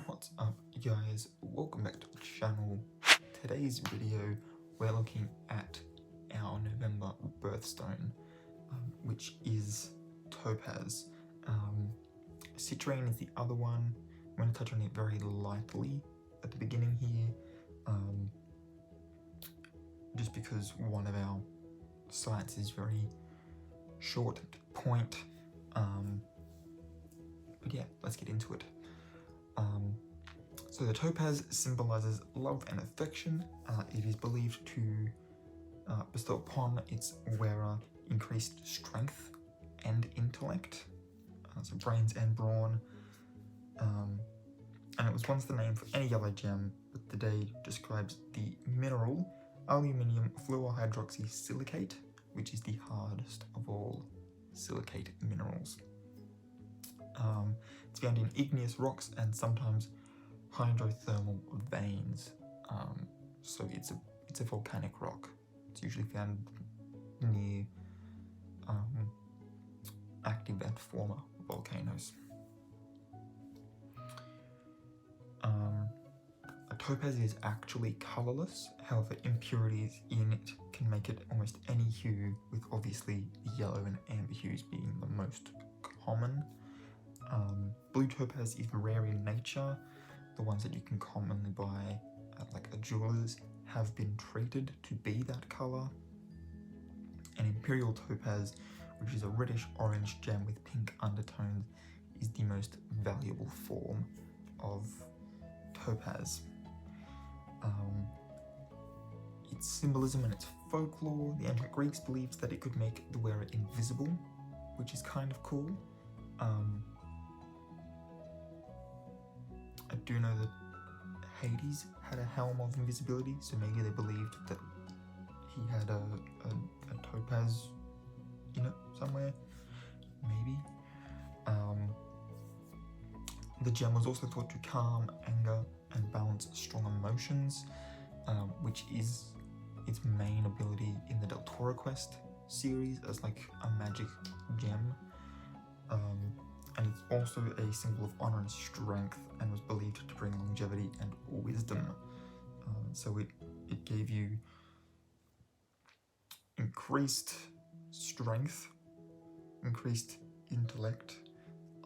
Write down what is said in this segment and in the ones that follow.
What's up guys, welcome back to the channel. Today's video we're looking at our November birthstone, which is Topaz. Citrine is the other one. I'm going to touch on it very lightly at the beginning here, just because one of our sites is very short to point. But yeah, let's get into it. So the topaz symbolizes love and affection. It is believed to bestow upon its wearer increased strength and intellect, so brains and brawn. And it was once the name for any yellow gem, but today describes the mineral aluminium fluorohydroxysilicate, which is the hardest of all silicate minerals. It's found in igneous rocks and sometimes hydrothermal veins. So it's a volcanic rock. It's usually found near active and former volcanoes. A topaz is actually colorless, however impurities in it can make it almost any hue, with obviously the yellow and amber hues being the most common. Blue topaz is rare in nature. The ones that you can commonly buy at like a jeweler's have been treated to be that color. And imperial topaz, which is a reddish orange gem with pink undertones, is the most valuable form of topaz. Its symbolism and its folklore. The ancient Greeks believed that it could make the wearer invisible, which is kind of cool. I do know that Hades had a helm of invisibility, so maybe they believed that he had a topaz in it somewhere, maybe. The gem was also thought to calm anger and balance strong emotions, which is its main ability in the Del Toro Quest series as like a magic gem. And it's also a symbol of honor and strength, and was believed to bring longevity and wisdom. So it gave you increased strength, increased intellect,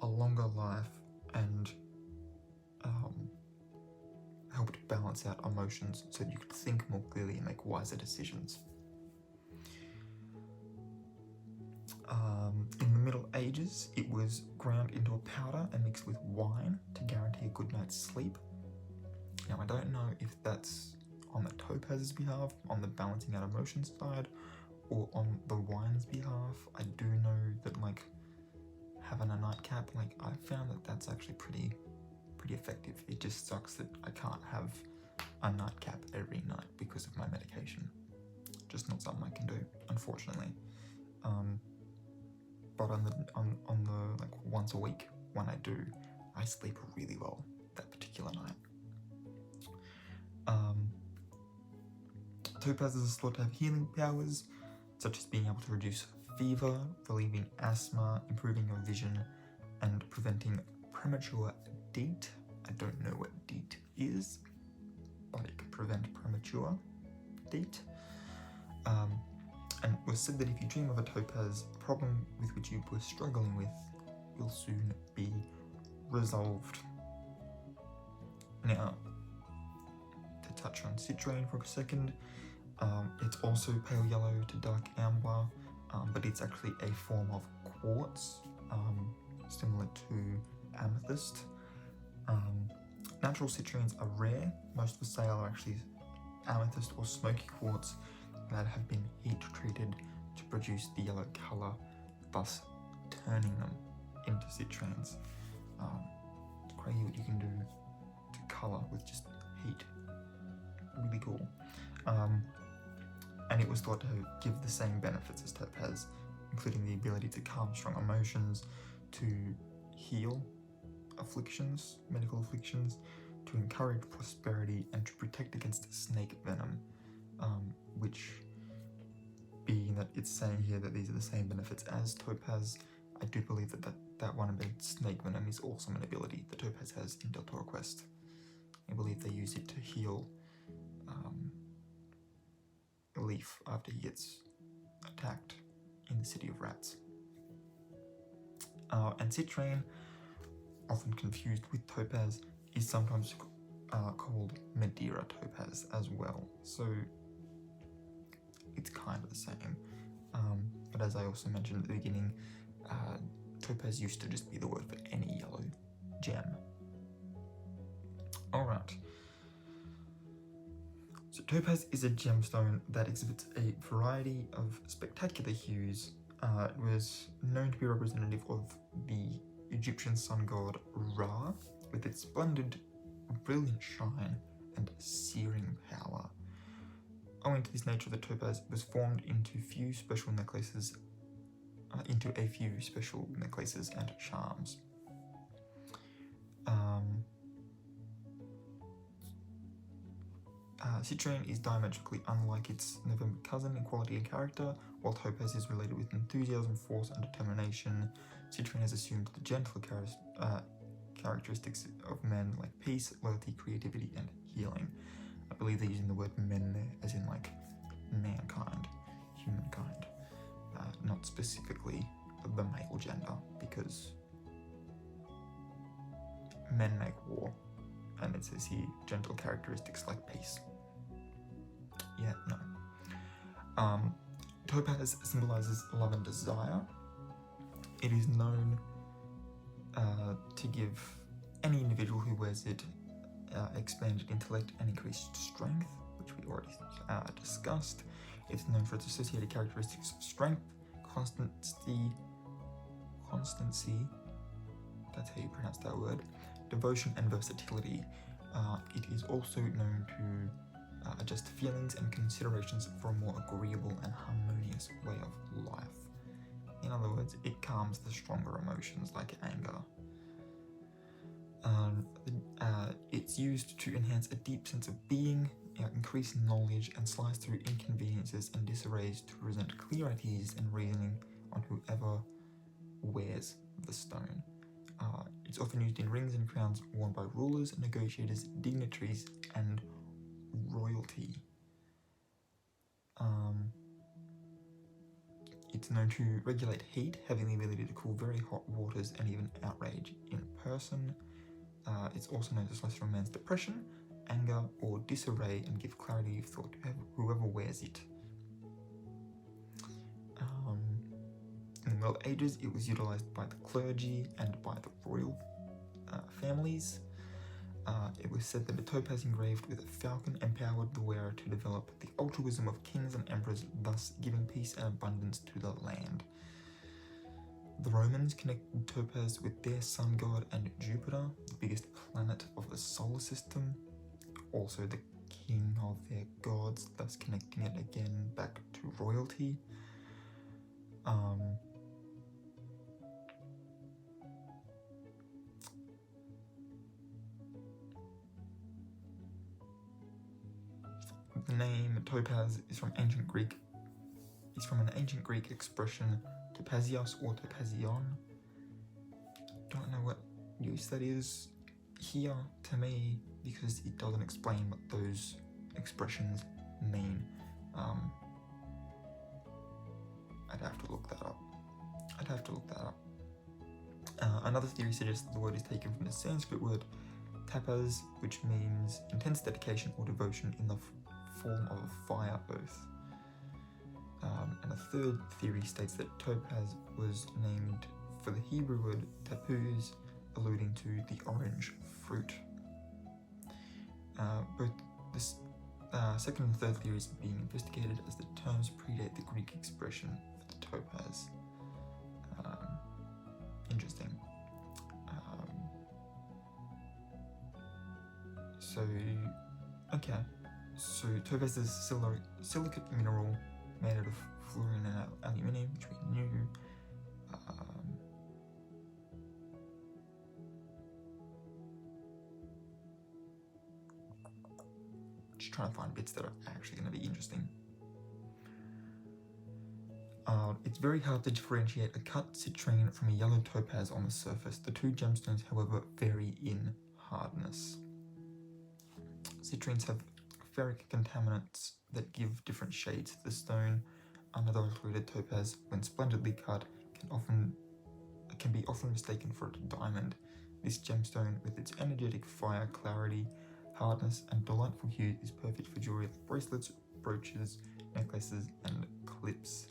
a longer life, and helped balance out emotions so that you could think more clearly and make wiser decisions. In the Middle Ages, it was ground into a powder and mixed with wine to guarantee a good night's sleep. Now, I don't know if that's on the topaz's behalf, on the balancing out emotions side, or on the wine's behalf. I do know that, like, having a nightcap, like, I found that that's actually pretty effective. It just sucks that I can't have a nightcap every night because of my medication. Just not something I can do, unfortunately. But on the like once a week, when I do, I sleep really well that particular night. Topaz is thought to have healing powers, such as being able to reduce fever, relieving asthma, improving your vision, and preventing premature DEET. I don't know what DEET is, but it could prevent premature DEET. And it was said that if you dream of a topaz, a problem with which you were struggling with will soon be resolved. Now, to touch on citrine for a second, it's also pale yellow to dark amber, but it's actually a form of quartz, similar to amethyst. Natural citrines are rare. Most for sale are actually amethyst or smoky quartz that have been heat treated to produce the yellow colour, thus turning them into citrines. It's crazy what you can do to colour with just heat. Really cool. And it was thought to give the same benefits as topaz, including the ability to calm strong emotions, to heal afflictions, medical afflictions, to encourage prosperity, and to protect against snake venom, which, being that it's saying here that these are the same benefits as topaz, I do believe that that one about snake venom is also an ability that Topaz has in Del Toro Quest. I believe they use it to heal Leaf after he gets attacked in the City of Rats. And Citrine, often confused with Topaz, is sometimes called Madeira Topaz as well, so it's kind of the same. But as I also mentioned at the beginning, Topaz used to just be the word for any yellow gem. Alright. So Topaz is a gemstone that exhibits a variety of spectacular hues. It was known to be representative of the Egyptian sun god Ra, with its splendid, brilliant shine and searing power. Owing to this nature, the topaz was formed into a few special necklaces and charms. Citrine is diametrically unlike its November cousin in quality and character. While Topaz is related with enthusiasm, force, and determination, Citrine has assumed the gentler characteristics of men like peace, loyalty, creativity, and healing. I believe they're using the word men there as in like mankind, humankind, not specifically the male gender, because men make war, and it says here gentle characteristics like peace. Yeah, no. Topaz symbolizes love and desire. It is known to give any individual who wears it expanded intellect and increased strength, which we already discussed. It's known for its associated characteristics of strength, constancy, that's how you pronounce that word, devotion, and versatility. It is also known to adjust feelings and considerations for a more agreeable and harmonious way of life. In other words, it calms the stronger emotions like anger. It's used to enhance a deep sense of being, increase knowledge, and slice through inconveniences and disarrays to present clarities and reasoning on whoever wears the stone. It's often used in rings and crowns worn by rulers, negotiators, dignitaries, and royalty. It's known to regulate heat, having the ability to cool very hot waters and even outrage in person. It's also known to slice through a man's depression, anger, or disarray and give clarity of thought to whoever wears it. In the Middle Ages, it was utilized by the clergy and by the royal families. It was said that a topaz engraved with a falcon empowered the wearer to develop the altruism of kings and emperors, thus giving peace and abundance to the land. The Romans connected topaz with their sun god and Jupiter, the biggest planet of the solar system, also the king of their gods, thus connecting it again back to royalty. The name Topaz is from ancient Greek. It's from an ancient Greek expression, topazios or topazion. Don't know what use that is here to me because it doesn't explain what those expressions mean. I'd have to look that up. Another theory suggests that the word is taken from the Sanskrit word tapas, which means intense dedication or devotion in the form of a fire oath. And a third theory states that topaz was named for the Hebrew word tapuz, alluding to the orange fruit. Both this second and third theories are being investigated as the terms predate the Greek expression for the topaz. Interesting. So topaz is a silicate mineral made out of fluorine and aluminium, which we knew. Just trying to find bits that are actually going to be interesting. It's very hard to differentiate a cut citrine from a yellow topaz on the surface. The two gemstones, however, vary in hardness. Citrines have ferric contaminants that give different shades to the stone. Another included topaz, when splendidly cut, can be often mistaken for a diamond. This gemstone, with its energetic fire, clarity, hardness, and delightful hue, is perfect for jewelry like bracelets, brooches, necklaces, and clips.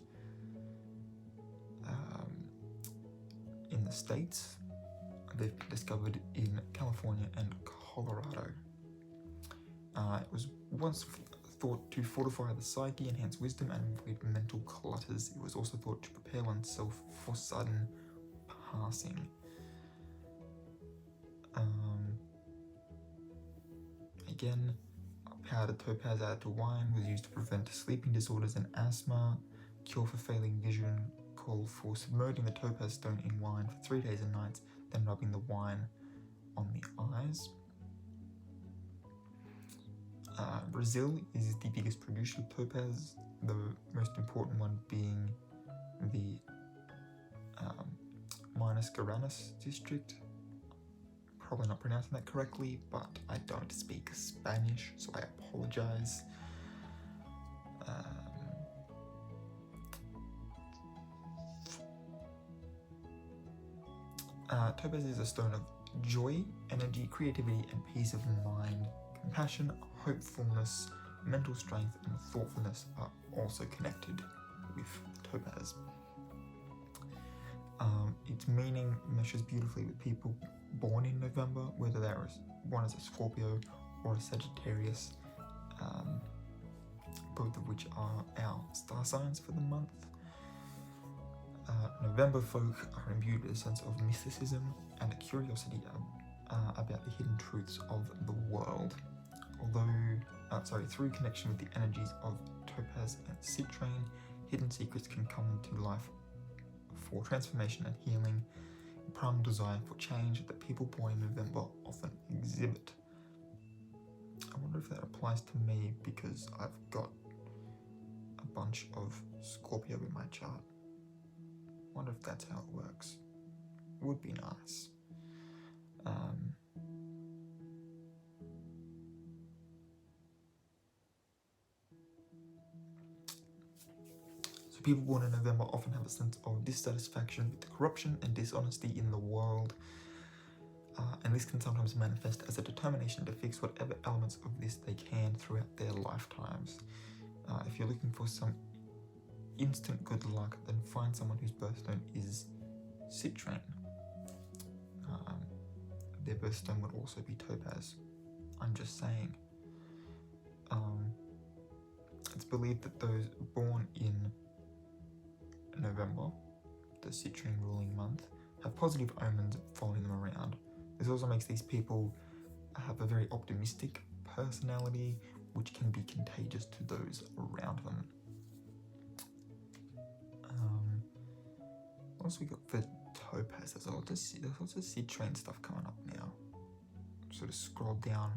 In the States, they've been discovered in California and Colorado. It was once thought to fortify the psyche, enhance wisdom, and avoid mental clutters. It was also thought to prepare oneself for sudden passing. Again, powdered topaz added to wine was used to prevent sleeping disorders and asthma. Cure for failing vision called for submerging the topaz stone in wine for 3 days and nights, then rubbing the wine on the eyes. Brazil is the biggest producer of topaz, the most important one being the Minas Gerais district. Probably not pronouncing that correctly, but I don't speak Spanish, so I apologize. Topaz is a stone of joy, energy, creativity, and peace of mind. Compassion, hopefulness, mental strength, and thoughtfulness are also connected with topaz. Its meaning meshes beautifully with people born in November, whether one is a Scorpio or a Sagittarius, both of which are our star signs for the month. November folk are imbued with a sense of mysticism and a curiosity about the hidden truths of the world. Through connection with the energies of topaz and citrine, hidden secrets can come to life for transformation and healing. A primal desire for change that people born in November often exhibit. I wonder if that applies to me because I've got a bunch of Scorpio in my chart. I wonder if that's how it works. Would be nice. People born in November often have a sense of dissatisfaction with the corruption and dishonesty in the world, and this can sometimes manifest as a determination to fix whatever elements of this they can throughout their lifetimes. If you're looking for some instant good luck, then find someone whose birthstone is citrine. Their birthstone would also be topaz. I'm just saying. It's believed that those born in November, the citrine ruling month, have positive omens following them around. This also makes these people have a very optimistic personality, which can be contagious to those around them. What else we got for topaz? There's lots of citrine stuff coming up now. Sort of scroll down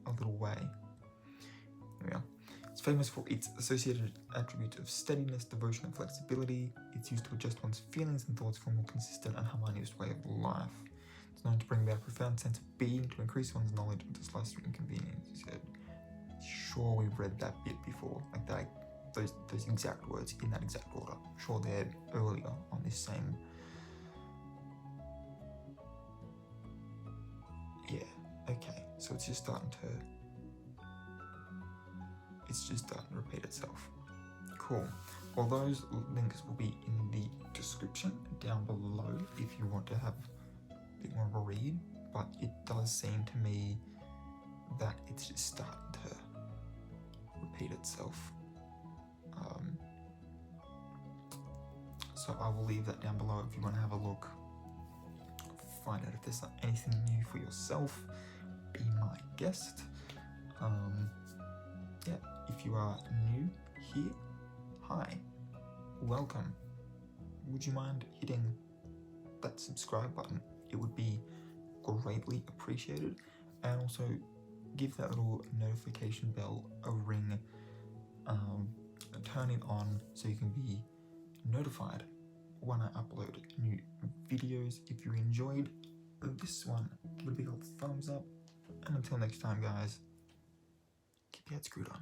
a little way. There we are. It's famous for its associated attributes of steadiness, devotion, and flexibility. It's used to adjust one's feelings and thoughts for a more consistent and harmonious way of life. It's known to bring about a profound sense of being, to increase one's knowledge and to slice through inconvenience. He said, sure, we've read that bit before, like that, those exact words in that exact order. Sure, they're earlier on this same. Yeah, okay, so it's just starting to repeat itself. Cool. Well, those links will be in the description down below if you want to have a bit more of a read, but it does seem to me that it's just starting to repeat itself. So I will leave that down below if you want to have a look, find out if there's anything new for yourself, be my guest. Yeah, if you are new here, hi, welcome. Would you mind hitting that subscribe button? It would be greatly appreciated. And also give that little notification bell a ring. Turn it on so you can be notified when I upload new videos. If you enjoyed this one, give it a big old thumbs up. And until next time, guys, keep your head screwed on.